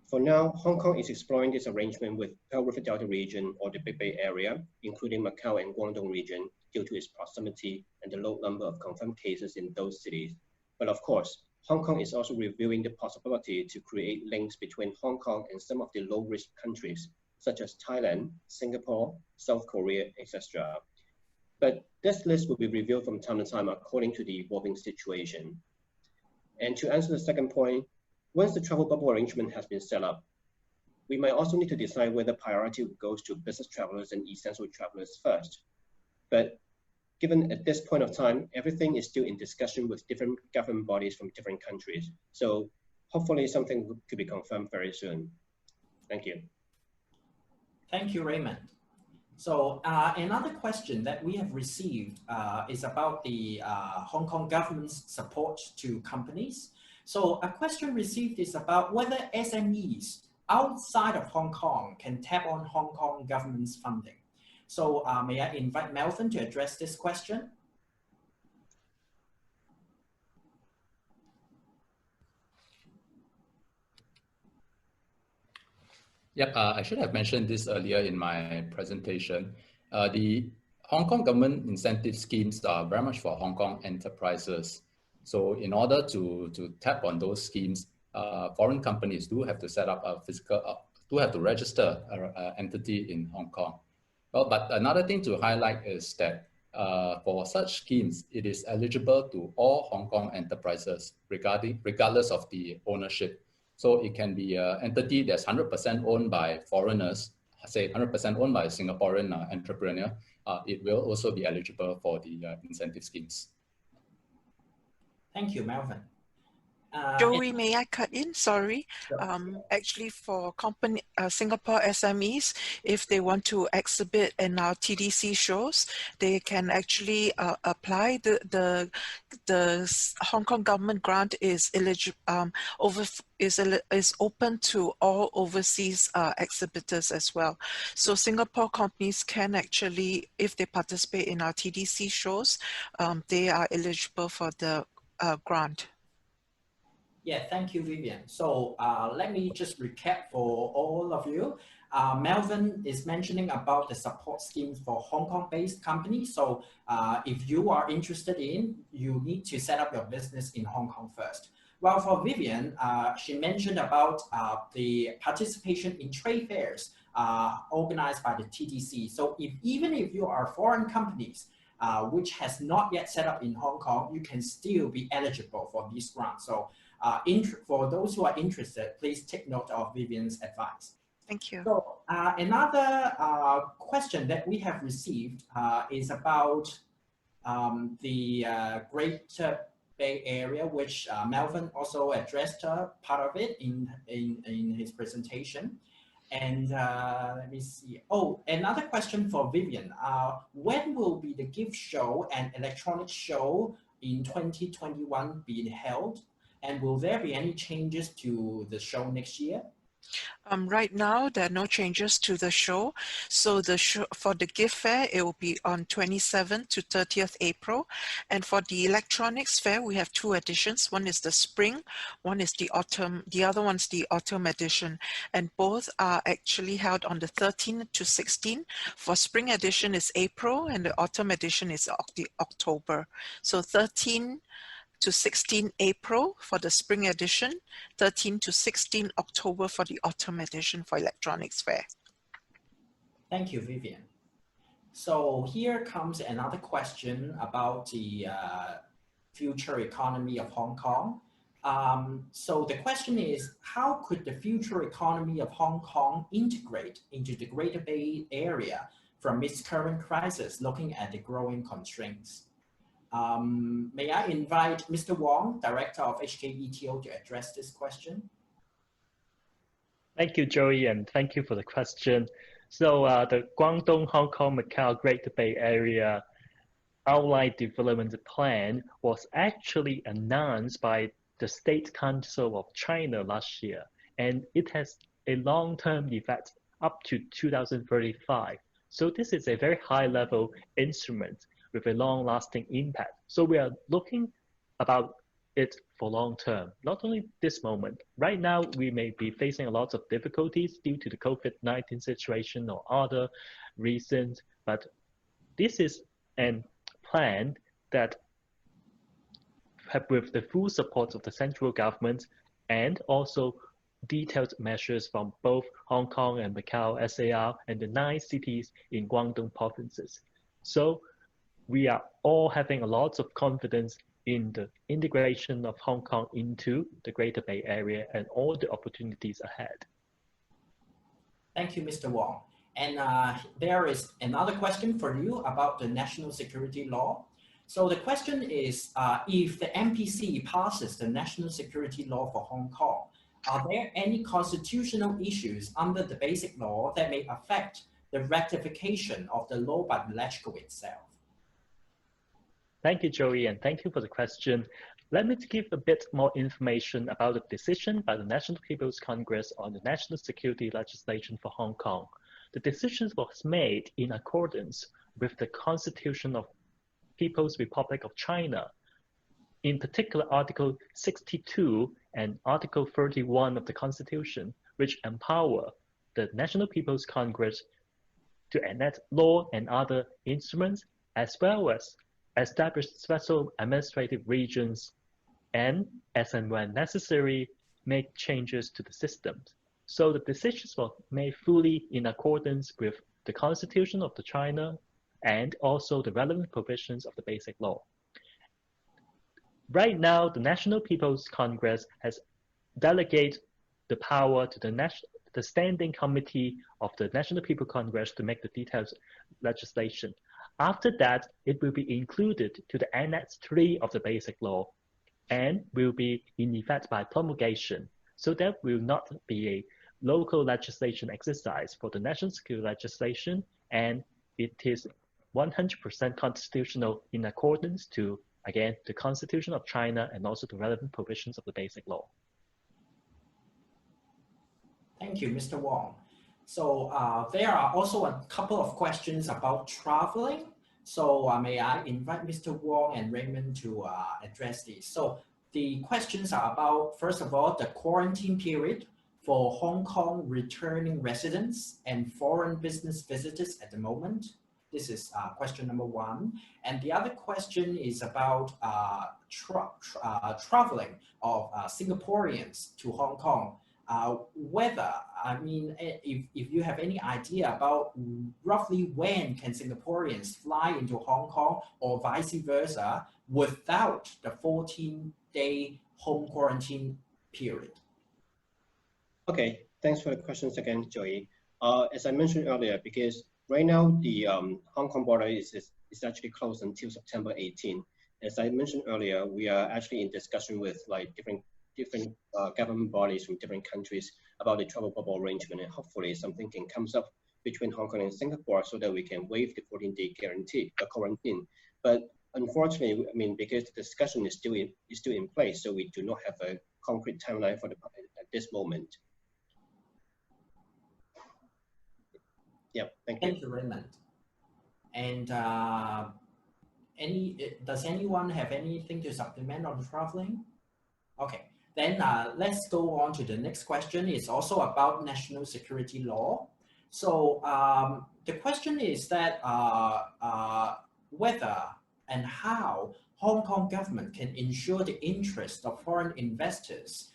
For now, Hong Kong is exploring this arrangement with Pearl River Delta region or the Big Bay area, including Macau and Guangdong region, due to its proximity and the low number of confirmed cases in those cities. But of course, Hong Kong is also reviewing the possibility to create links between Hong Kong and some of the low-risk countries, such as Thailand, Singapore, South Korea, etc. But this list will be reviewed from time to time according to the evolving situation. And to answer the second point, once the travel bubble arrangement has been set up, we might also need to decide whether priority goes to business travelers and essential travelers first, But given at this point of time, everything is still in discussion with different government bodies from different countries. So hopefully something could be confirmed very soon. Thank you. Thank you, Raymond. So another question that we have received is about the Hong Kong government's support to companies. So a question received is about whether SMEs outside of Hong Kong can tap on Hong Kong government's funding. So may I invite Melvin to address this question? Yep, I should have mentioned this earlier in my presentation. The Hong Kong government incentive schemes are very much for Hong Kong enterprises. So in order to tap on those schemes, foreign companies do have to set up a do have to register an entity in Hong Kong. Well, but another thing to highlight is that for such schemes, it is eligible to all Hong Kong enterprises regardless of the ownership. So it can be an entity that's 100% owned by foreigners, say 100% owned by a Singaporean entrepreneur. It will also be eligible for the incentive schemes. Thank you, Melvin. Joey, may I cut in? Sorry. Sure. Actually, for Singapore SMEs, if they want to exhibit in our TDC shows, they can actually apply. The Hong Kong government grant is eligible is open to all overseas exhibitors as well. So Singapore companies can actually, if they participate in our TDC shows, they are eligible for the grant. Yeah, thank you, Vivienne. So let me just recap for all of you. Melvin is mentioning about the support schemes for Hong Kong-based companies. So if you are interested in, you need to set up your business in Hong Kong first. Well, for Vivienne, she mentioned about the participation in trade fairs organized by the TDC. So even if you are foreign companies, which has not yet set up in Hong Kong, you can still be eligible for these grants. So for those who are interested, please take note of Vivienne's advice. Thank you. So another question that we have received is about the Greater Bay Area, which Melvin also addressed part of it in his presentation. And let me see. Oh, another question for Vivienne. When will be the gift show and electronics show in 2021 being held? And will there be any changes to the show next year? Right now, there are no changes to the show. So the show for the gift fair, it will be on 27th to 30th April. And for the electronics fair, we have two editions. One is the spring, one is the autumn. The other one's the autumn edition. And both are actually held on the 13th to 16th. For spring edition is April and the autumn edition is October. So 13 to 16 April for the spring edition, 13 to 16 October for the autumn edition for electronics fair. Thank you, Vivienne. So here comes another question about the future economy of Hong Kong. So the question is, how could the future economy of Hong Kong integrate into the Greater Bay Area from its current crisis, looking at the growing constraints? May I invite Mr. Wong, Director of HKETO, to address this question? Thank you, Joey, and thank you for the question. So the Guangdong, Hong Kong, Macau, Greater Bay Area Outline Development Plan was actually announced by the State Council of China last year, and it has a long-term effect up to 2035. So this is a very high-level instrument with a long-lasting impact. So we are looking about it for long term, not only this moment. Right now, we may be facing a lot of difficulties due to the COVID-19 situation or other reasons, but this is a plan that with the full support of the central government and also detailed measures from both Hong Kong and Macau, SAR, and the 9 cities in Guangdong provinces. So we are all having a lot of confidence in the integration of Hong Kong into the Greater Bay Area and all the opportunities ahead. Thank you, Mr. Wong. And there is another question for you about the national security law. So the question is, if the MPC passes the national security law for Hong Kong, are there any constitutional issues under the basic law that may affect the ratification of the law by the legislature itself? Thank you, Joey, and thank you for the question. Let me give a bit more information about the decision by the National People's Congress on the national security legislation for Hong Kong. The decision was made in accordance with the Constitution of People's Republic of China, in particular Article 62 and Article 31 of the Constitution, which empower the National People's Congress to enact law and other instruments, as well as establish special administrative regions and, as and when necessary, make changes to the systems. So the decisions were made fully in accordance with the Constitution of China and also the relevant provisions of the Basic Law. Right now, the National People's Congress has delegated the power to the Standing Committee of the National People's Congress to make the detailed legislation. After that, it will be included to the Annex 3 of the Basic Law and will be in effect by promulgation. So that will not be a local legislation exercise for the national security legislation, and it is 100% constitutional in accordance to, again, the Constitution of China and also the relevant provisions of the Basic Law. Thank you, Mr. Wong. So there are also a couple of questions about traveling. So may I invite Mr. Wong and Raymond to address these. So the questions are about, first of all, the quarantine period for Hong Kong returning residents and foreign business visitors at the moment. This is question number one. And the other question is about traveling of Singaporeans to Hong Kong. Whether, I mean, if you have any idea about roughly when can Singaporeans fly into Hong Kong or vice versa without the 14-day home quarantine period? Okay, thanks for the questions again, Joey. As I mentioned earlier, because right now the Hong Kong border is actually closed until September 18. As I mentioned earlier, we are actually in discussion with like different government bodies from different countries about the travel bubble arrangement, and hopefully something can come up between Hong Kong and Singapore so that we can waive the 14-day quarantine. But unfortunately, I mean, because the discussion is still in place, so we do not have a concrete timeline for at this moment. Yeah, thank you. Thank you, Raymond. And does anyone have anything to supplement on traveling? Okay. Then let's go on to the next question. It's also about national security law. So the question is that whether and how Hong Kong government can ensure the interest of foreign investors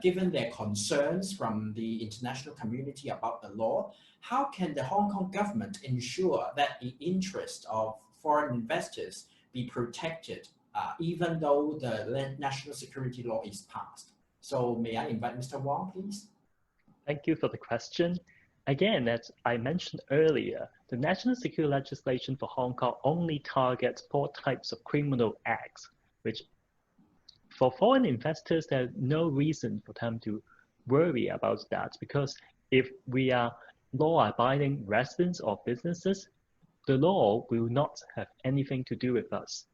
given their concerns from the international community about the law. How can the Hong Kong government ensure that the interest of foreign investors be protected even though the national security law is passed? So may I invite Mr. Wong, please? Thank you for the question. Again, as I mentioned earlier, the national security legislation for Hong Kong only targets 4 types of criminal acts, which for foreign investors, there's no reason for them to worry about that, because if we are law-abiding residents or businesses, the law will not have anything to do with us.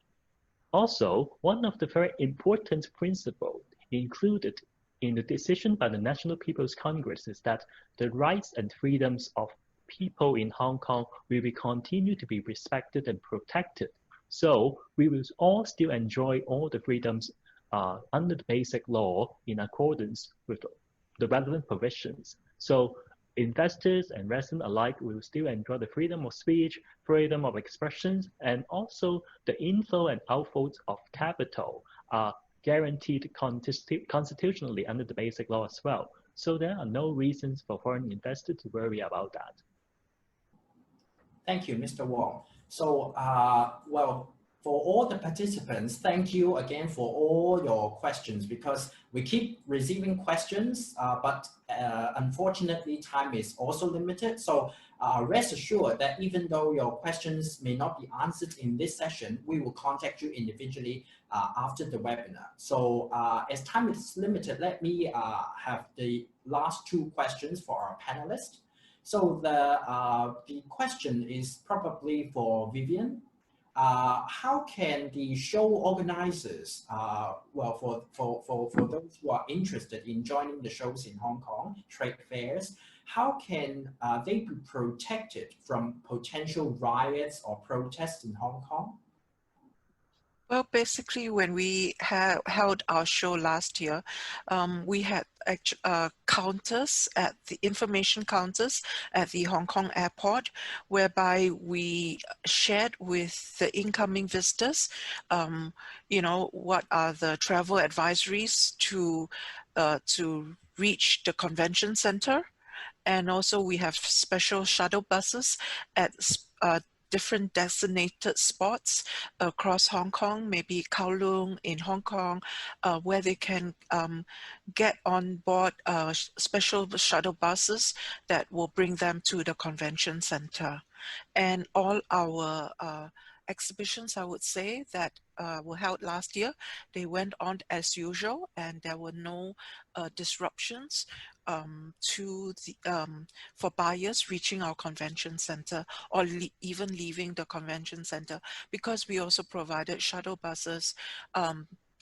Also, one of the very important principles included in the decision by the National People's Congress is that the rights and freedoms of people in Hong Kong will be continue to be respected and protected. So we will all still enjoy all the freedoms under the basic law in accordance with the relevant provisions. So investors and residents alike will still enjoy the freedom of speech, freedom of expression, and also the inflow and outflow of capital are guaranteed constitutionally under the basic law as well. So there are no reasons for foreign investors to worry about that. Thank you, Mr. Wong. So, well, for all the participants, thank you again for all your questions, because we keep receiving questions, but unfortunately time is also limited. So rest assured that even though your questions may not be answered in this session, we will contact you individually after the webinar. So as time is limited, let me have the last two questions for our panelists. So the question is probably for Vivienne. How can the show organizers, well, for those who are interested in joining the shows in Hong Kong, trade fairs, how can they be protected from potential riots or protests in Hong Kong? Well, basically, when we held our show last year, we had counters at the information counters at the Hong Kong airport, whereby we shared with the incoming visitors, you know, what are the travel advisories to reach the convention center. And also we have special shuttle buses at different designated spots across Hong Kong, maybe Kowloon in Hong Kong, where they can get on board special shuttle buses that will bring them to the convention center. And all our exhibitions, I would say, that were held last year, they went on as usual, and there were no disruptions to the for buyers reaching our convention center or even leaving the convention center, because we also provided shuttle buses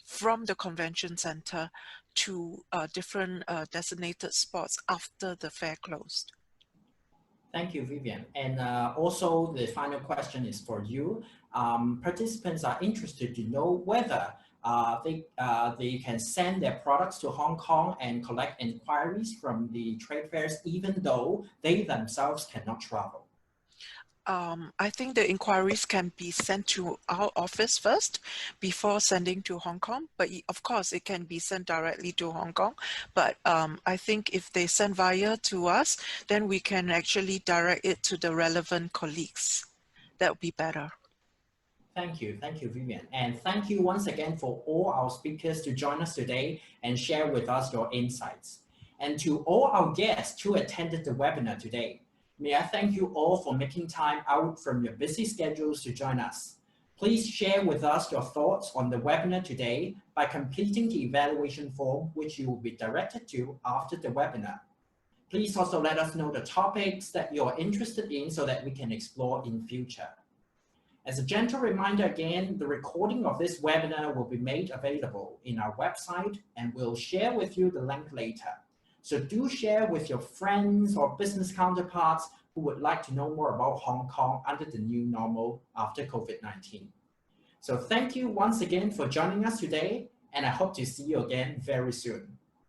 from the convention center to different designated spots after the fair closed. Thank you, Vivienne. And also the final question is for you. Participants are interested to know whether they can send their products to Hong Kong and collect inquiries from the trade fairs, even though they themselves cannot travel. I think the inquiries can be sent to our office first before sending to Hong Kong, but of course it can be sent directly to Hong Kong. But I think if they send via to us, then we can actually direct it to the relevant colleagues. That would be better. Thank you, Vivienne. And thank you once again for all our speakers to join us today and share with us your insights. And to all our guests who attended the webinar today, may I thank you all for making time out from your busy schedules to join us. Please share with us your thoughts on the webinar today by completing the evaluation form, which you will be directed to after the webinar. Please also let us know the topics that you're interested in so that we can explore in future. As a gentle reminder again, the recording of this webinar will be made available in our website, and we'll share with you the link later. So do share with your friends or business counterparts who would like to know more about Hong Kong under the new normal after COVID-19. So thank you once again for joining us today, and I hope to see you again very soon.